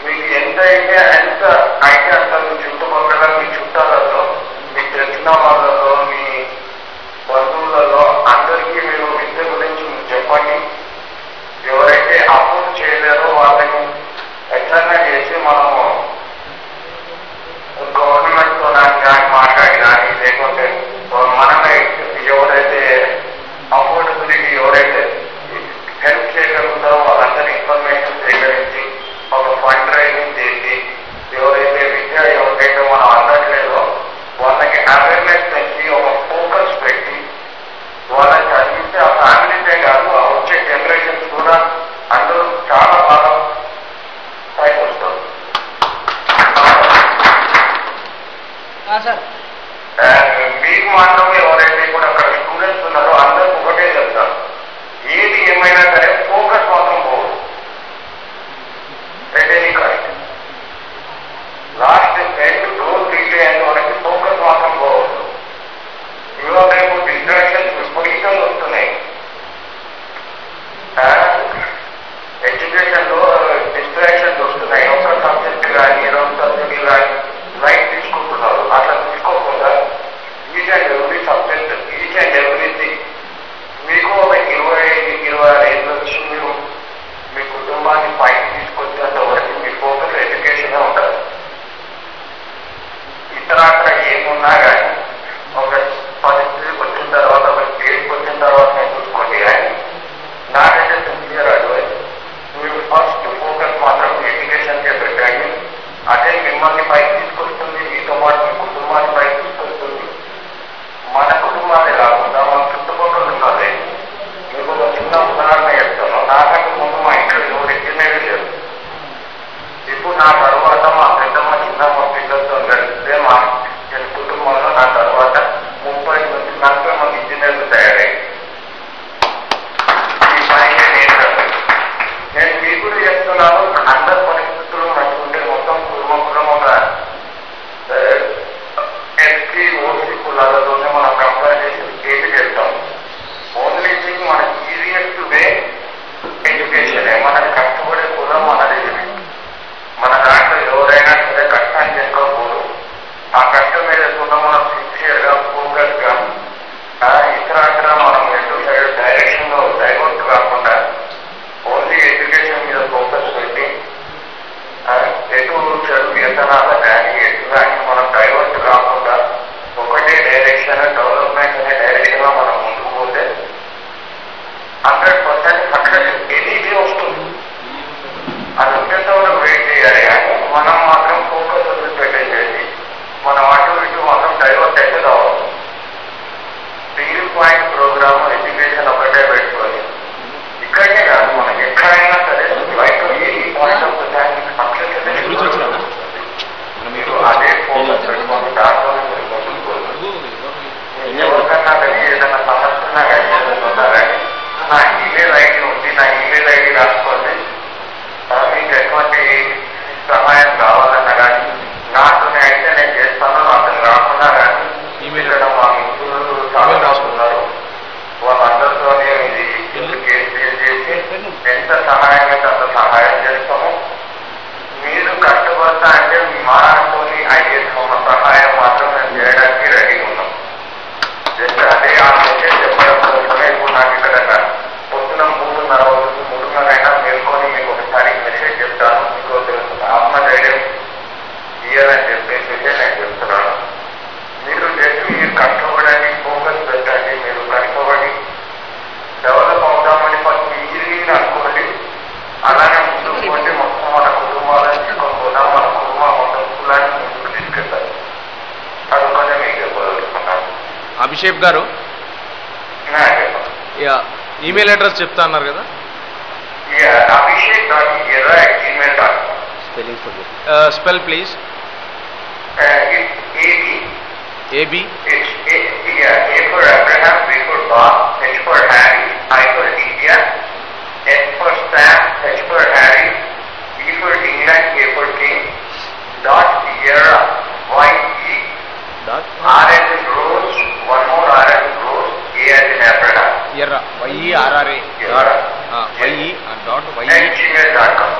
మీకు ఎంత అయితే అంత మీ చుట్టుపక్కల మీ చుట్టాలలో మీకు తెలిసిన వాళ్ళలో మీ బంధువులలో అందరికీ మీరు విద్య గురించి చెప్పండి. ఎవరైతే అఫోర్డ్ చేయలేరో వాళ్ళని ఎట్లన్నా చేసి మనము గవర్నమెంట్ తో మాట్లాడి కానీ లేకుంటే మనమే ఎవరైతే అఫోర్డబిలిటీ ఎవరైతే హెల్ప్ చేయగలుగుతారో వాళ్ళందరి ఇన్ఫర్మేషన్ సేకరించి ఒక ఫండ్ రైజింగ్ చేసి ఎవరైతే విద్య ఎవరికైతే మనం అందట్లేదో వాళ్ళకి అవేర్నెస్ పెంచి ఒక ఫోకస్ పెట్టి వాళ్ళని చదివిస్తే ఆ ఫ్యామిలీసే కాదు ఆ వచ్చే జనరేషన్స్ కూడా అందరూ చాలా బాగా పైకి వస్తారు. మీకు మాత్రమే ఎవరైతే కూడా అక్కడ స్టూడెంట్స్ ఉన్నారో అందరికి ఒకటే చెప్తారు, ఏది ఏమైనా సరే ఫోకస్ మాత్రం పోదు. లాస్ట్ ఎండ్ గ్రోత్ రీచ్ అయ్యేంత వరకు ఫోకస్ మాత్రం పోవద్దు. ఇవాళ రేపు డిస్ట్రాక్షన్స్ విపరీతంగా వస్తున్నాయి. ఎడ్యుకేషన్ లో డిస్ట్రాక్షన్స్ వస్తున్నాయి. ఒక సబ్జెక్ట్ కానీ 2 సబ్జెక్టులు కానీ లైట్ తీసుకుంటున్నారు. అట్లా తీసుకోకుండా each and every subject each and everything మీకు ఒక 25-26 ఏళ్ళు వచ్చి మీరు మీ కుటుంబాన్ని పైకి తీసుకొచ్చేంత వరకు మీ ఫోకస్ ఎడ్యుకేషన్ ఉంటారు. ఇతర అక్కడ ఏమున్నా కానీ ఒక పరిస్థితికి వచ్చిన తర్వాత ఒక స్టేజ్కి వచ్చిన తర్వాత నేను చూసుకోండి. కానీ నాకైతే సిన్సియర్ అడ్వైస్, మీరు ఫస్ట్ ఫోకస్ మాత్రం ఎడ్యుకేషన్ కే పెట్టండి. అదే మిమ్మల్ని పైకి తీసుకొస్తుంది, మీతో పాటు మీ కుటుంబాన్ని పైకి తీసుకొస్తుంది. మన కుటుంబాన్ని కాకుండా మన చుట్టుపక్కల ఉన్నదే. మీకు ఒక చిన్న ఉదాహరణ చెప్తాను. నాకంటే ముందు మా ఇంట్లో ఎవరు ఇంజనీర్ లేదు. ఇప్పుడు నా తర్వాత మా పెద్దమ్మ చిన్నమ్మ పిల్లలతో కలిస్తే మా కుటుంబంలో నా తర్వాత 30 నుంచి 40 మంది ఇంజనీర్లు తయారయ్యాయి. ఈ పని నేను మీకు చెప్తున్నాను. అందరి పరిస్థితులు మంచిగుంటే మొత్తం కుటుంబం ఒక ఎస్సీ ఓసీ కులాలతోనే మనం కంపేర్ చేసి ఏది చేస్తాం. ఓన్లీ థింగ్ మన ఈజియెస్ట్ వే ఎడ్యుకేషన్. మనకి కష్టపడే కులం మనది. మన దాంట్లో ఎవరైనా సరే కష్టాన్ని చేసుకోకూడదు. ఆ కష్టం ఏదైతుందో మనం సిన్సియర్ గా ఫోకస్ గా ఇతర మనం ఎటు సైడ్ డైరెక్షన్ లో డైవర్ట్ కాకుండా ఓన్లీ ఎడ్యుకేషన్ మీద ఫోకస్ పెట్టి ఎటు చదువు వ్యసనాలు కానీ ఎటు కానీ మనం డైవర్ట్ కాకుండా ఒకటే డైరెక్షన్ డెవలప్మెంట్ అనే డైరెక్షన్ లో మనం ముందుకు పోతే 100% సక్సెస్ ఎనీది వస్తుంది. అది వచ్చేంత వరకు వెయిట్ చేయాలి. కానీ మనం మాత్రం ఫోకస్ పెట్టేసేసి మనం అటు ఇటు మాత్రం డైవర్ట్ అయితే కావాలి. సింగిల్ పాయింట్ ప్రోగ్రామ్ ఎడ్యుకేషన్ ఒకటే పెట్టుకొని ఇక్కడనే కాదు మనం ఎక్కడైనా సరే life A point of success మీరు అదే ఫోకస్ పెట్టుకొని దాంట్లోనే మీరు ముందుకు ఎవరికన్నా కానీ ఏదైనా సమస్యనా కానీ ఏదైనా కానీ నా ఈమెయిల్ ఐడి ఉంది, నా ఈమెయిల్ ఐడి రాసుకోండి. మీకు ఎటువంటి సహాయం కావాలన్నా కానీ నాతోనే అయితే నేను చేస్తాను. అతను రాకుండా కానీ ఈమెయిల్ మా మిత్రులు చాలా రాసుకున్నారు. వాళ్ళందరితోనే ఇది కేసు చేసి ఎంత సహాయం అయితే అంత సహాయం చేస్తాము. మీరు కష్టపడతా అంటే మాతో అయ్యేది మా సహాయం మాత్రం మేము చేయడానికి రెడీగా ఉన్నాం. జస్ట్ అదే ఆ మెసేజ్ చెప్పడం కోసమే ఇప్పుడు నాకు ఇక్కడ పొద్దున 3:30 అయినా మేల్కొని మీకు ఒకసారి మెసేజ్ చెప్తాను. మీకు ఆత్మధైర్యం ఇయ్యాలని చెప్పేసి నేను చెప్తున్నాను. మీరు జస్ట్ మీరు కష్టపడండి, ఫోకస్ పెట్టండి. మీరు కష్టపడి డెవలప్ అవుతామని ఫస్ట్ మీరు అనుకోండి. అలానే ముందుకు పోతే మొత్తం మన కుటుంబాలను తీసుకొని పోతాం. మన కుటుంబం మొత్తం కులాన్ని ముందుకు తీసుకెళ్తారు. అది ఒకటే మీకు చెప్పదలుచుకున్నాను. అభిషేక్ గారు ఈమెయిల్ అడ్రస్ చెప్తా అన్నారు కదా. abhishek.era@gmail.com. Spell please. It's AB. It's A for Abraham, B for Bob, H for Harry, I for India, S for Sam, H for Harry, E for England, K for King, dot Sierra, Y-E, R as in Rose, one more R as in Rose, A as in Abraham. Yerra, Y-E-R-R-A. Yerra. Y-E, dot Y-E. at gmail.com.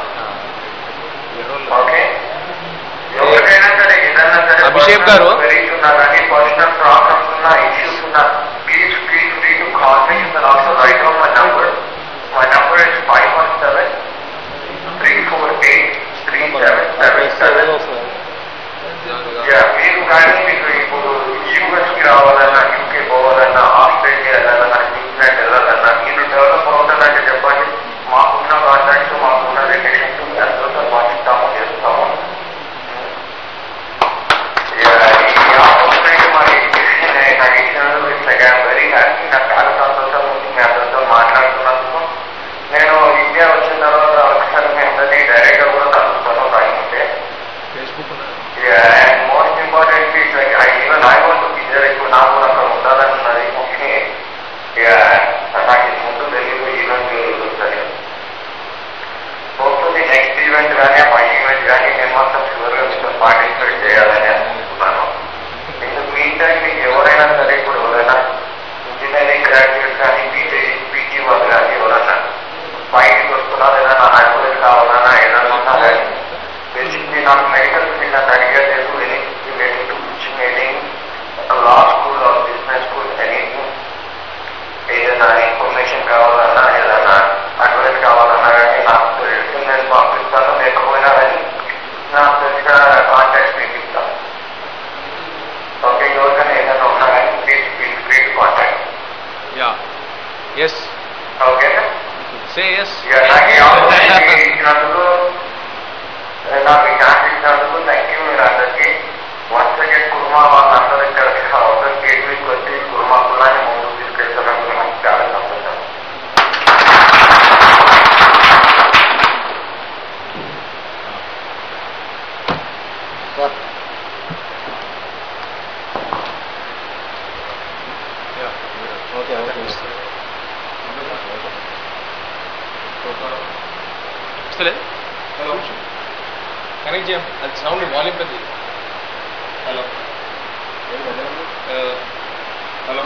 నాకు ఈ chance ఇచ్చినందుకు thank you. మీరు అందరికీ once again kurma వాళ్ళందరూ ఇక్కడ అవసరం gate మీదకి వచ్చి కుర్మా కులాన్ని ముందుకు తీసుకెళ్తున్నందుకు నాకు చాలా సంతోషం. హలో కనెక్ట్ చేయం, అది సౌండ్ వాల్యూమ్ పెద్ద. Hello hello